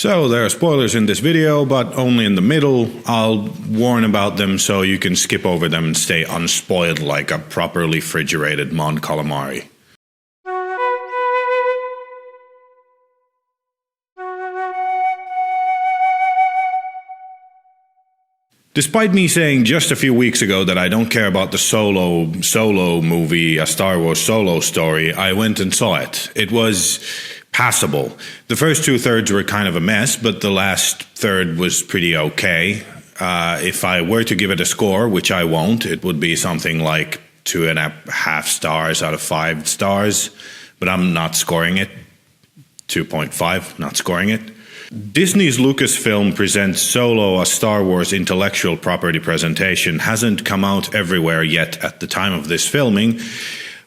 So there are spoilers in this video, but only in the middle. I'll warn about them so you can skip over them and stay unspoiled like a properly refrigerated Mon Calamari. Despite me saying just a few weeks ago that I don't care about the solo movie, a Star Wars solo story, I went and saw it. It was passable. The first 2/3 were kind of a mess, but the last third was pretty okay. If I were to give it a score, which I won't, it would be something like 2.5 stars out of 5 stars, but I'm not scoring it. 2.5, not scoring it. Disney's Lucasfilm Presents Solo, a Star Wars intellectual property presentation, hasn't come out everywhere yet at the time of this filming,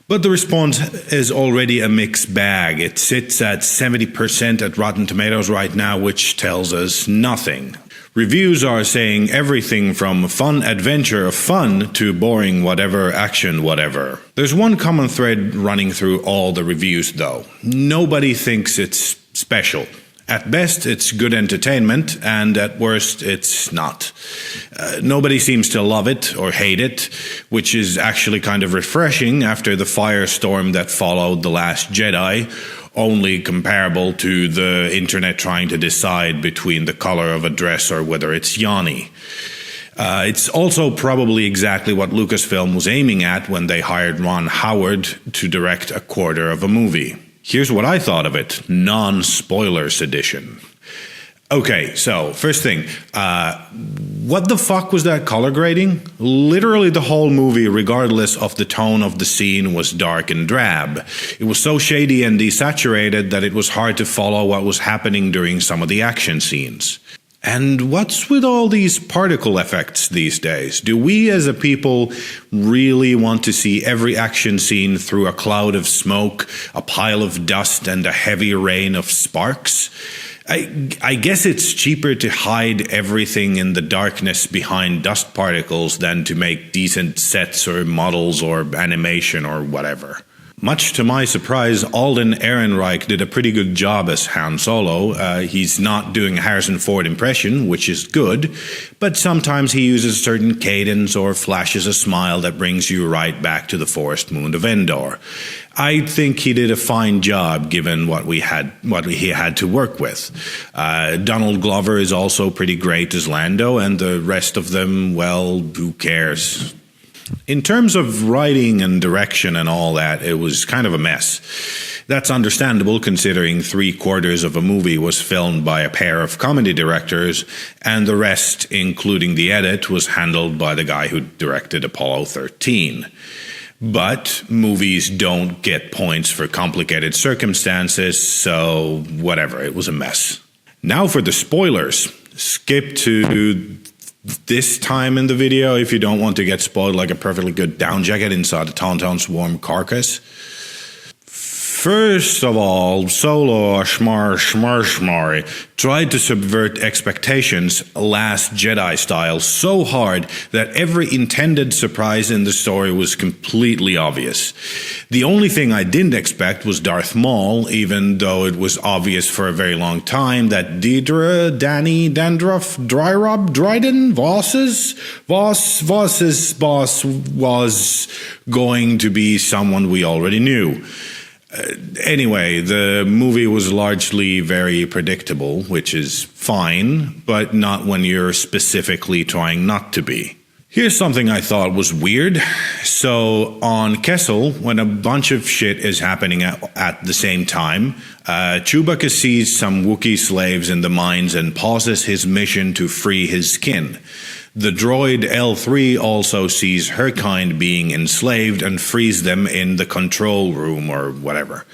but the response is already a mixed bag. It sits at 70% at Rotten Tomatoes right now, which tells us nothing. Reviews are saying everything from fun adventure of fun to boring whatever action whatever. There's one common thread running through all the reviews though. Nobody thinks it's special. At best, it's good entertainment, and at worst, it's not. Nobody seems to love it or hate it, which is actually kind of refreshing after the firestorm that followed The Last Jedi, only comparable to the internet trying to decide between the color of a dress or whether it's Yanni. It's also probably exactly what Lucasfilm was aiming at when they hired Ron Howard to direct a quarter of a movie. Here's what I thought of it, non-spoilers edition. Okay, so first thing, what the fuck was that color grading? Literally the whole movie, regardless of the tone of the scene, was dark and drab. It was so shady and desaturated that it was hard to follow what was happening during some of the action scenes. And what's with all these particle effects these days? Do we as a people really want to see every action scene through a cloud of smoke, a pile of dust, and a heavy rain of sparks? I guess it's cheaper to hide everything in the darkness behind dust particles than to make decent sets or models or animation or whatever. Much to my surprise, Alden Ehrenreich did a pretty good job as Han Solo. He's not doing a Harrison Ford impression, which is good, but sometimes he uses a certain cadence or flashes a smile that brings you right back to the forest moon of Endor. I think he did a fine job given what he had to work with. Donald Glover is also pretty great as Lando, and the rest of them, well, who cares? In terms of writing and direction and all that, it was kind of a mess. That's understandable considering 3/4 of a movie was filmed by a pair of comedy directors, and the rest, including the edit, was handled by the guy who directed Apollo 13. But movies don't get points for complicated circumstances, so whatever, it was a mess. Now for the spoilers. Skip to this time in the video if you don't want to get spoiled like a perfectly good down jacket inside a Tauntaun's warm carcass. First of all, Solo Schmar tried to subvert expectations Last Jedi style so hard that every intended surprise in the story was completely obvious. The only thing I didn't expect was Darth Maul, even though it was obvious for a very long time that Deidre, Danny, Dandruff, Dryden, Voss's boss was going to be someone we already knew. Anyway, the movie was largely very predictable, which is fine, but not when you're specifically trying not to be. Here's something I thought was weird. So, on Kessel, when a bunch of shit is happening at the same time, Chewbacca sees some Wookiee slaves in the mines and pauses his mission to free his skin. The droid L3 also sees her kind being enslaved and frees them in the control room or whatever.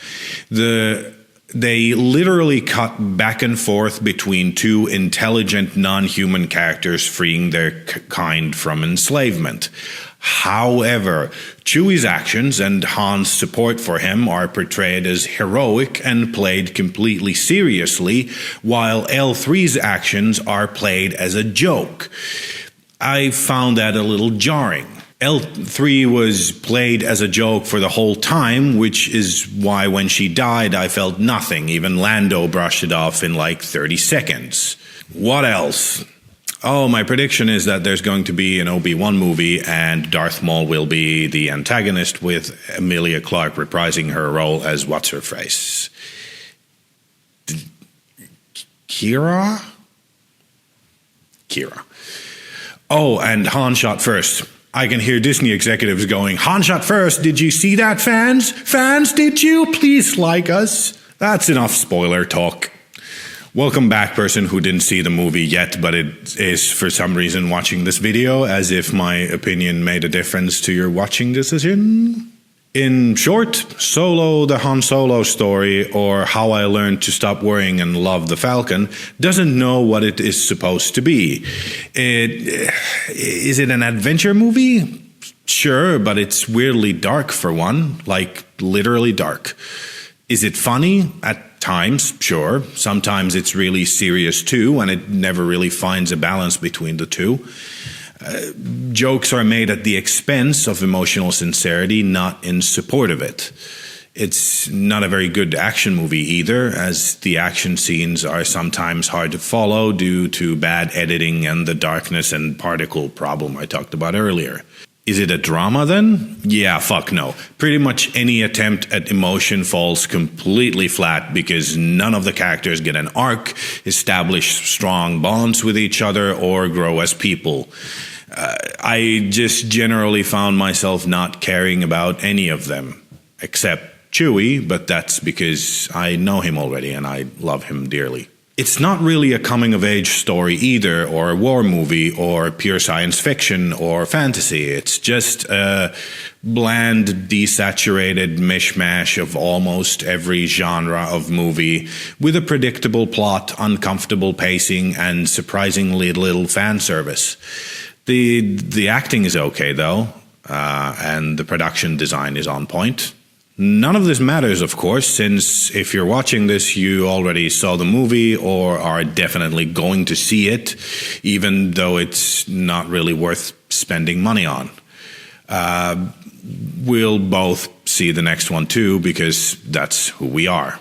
They literally cut back and forth between two intelligent non-human characters freeing their kind from enslavement. However, Chewie's actions and Han's support for him are portrayed as heroic and played completely seriously, while L3's actions are played as a joke. I found that a little jarring. L3 was played as a joke for the whole time, which is why when she died, I felt nothing. Even Lando brushed it off in like 30 seconds. What else? Oh, my prediction is that there's going to be an Obi-Wan movie and Darth Maul will be the antagonist, with Emilia Clarke reprising her role as what's-her-face. Kira? Oh, and Han shot first. I can hear Disney executives going, Han shot first, did you see that, fans? Fans, did you? Please like us. That's enough spoiler talk. Welcome back, person who didn't see the movie yet, but it is for some reason watching this video, as if my opinion made a difference to your watching decision. In short, Solo, the Han Solo story, or How I Learned to Stop Worrying and Love the Falcon, doesn't know what it is supposed to be. Is it an adventure movie? Sure, but it's weirdly dark for one, like literally dark. Is it funny? At times, sure. Sometimes it's really serious too, and it never really finds a balance between the two. Jokes are made at the expense of emotional sincerity, not in support of it. It's not a very good action movie either, as the action scenes are sometimes hard to follow due to bad editing and the darkness and particle problem I talked about earlier. Is it a drama then? Yeah, fuck no. Pretty much any attempt at emotion falls completely flat because none of the characters get an arc, establish strong bonds with each other, or grow as people. I just generally found myself not caring about any of them, except Chewie, but that's because I know him already and I love him dearly. It's not really a coming-of-age story either, or a war movie, or pure science fiction, or fantasy. It's just a bland, desaturated mishmash of almost every genre of movie, with a predictable plot, uncomfortable pacing, and surprisingly little fan service. The acting is okay, though, and the production design is on point. None of this matters, of course, since if you're watching this, you already saw the movie or are definitely going to see it, even though it's not really worth spending money on. We'll both see the next one too, because that's who we are.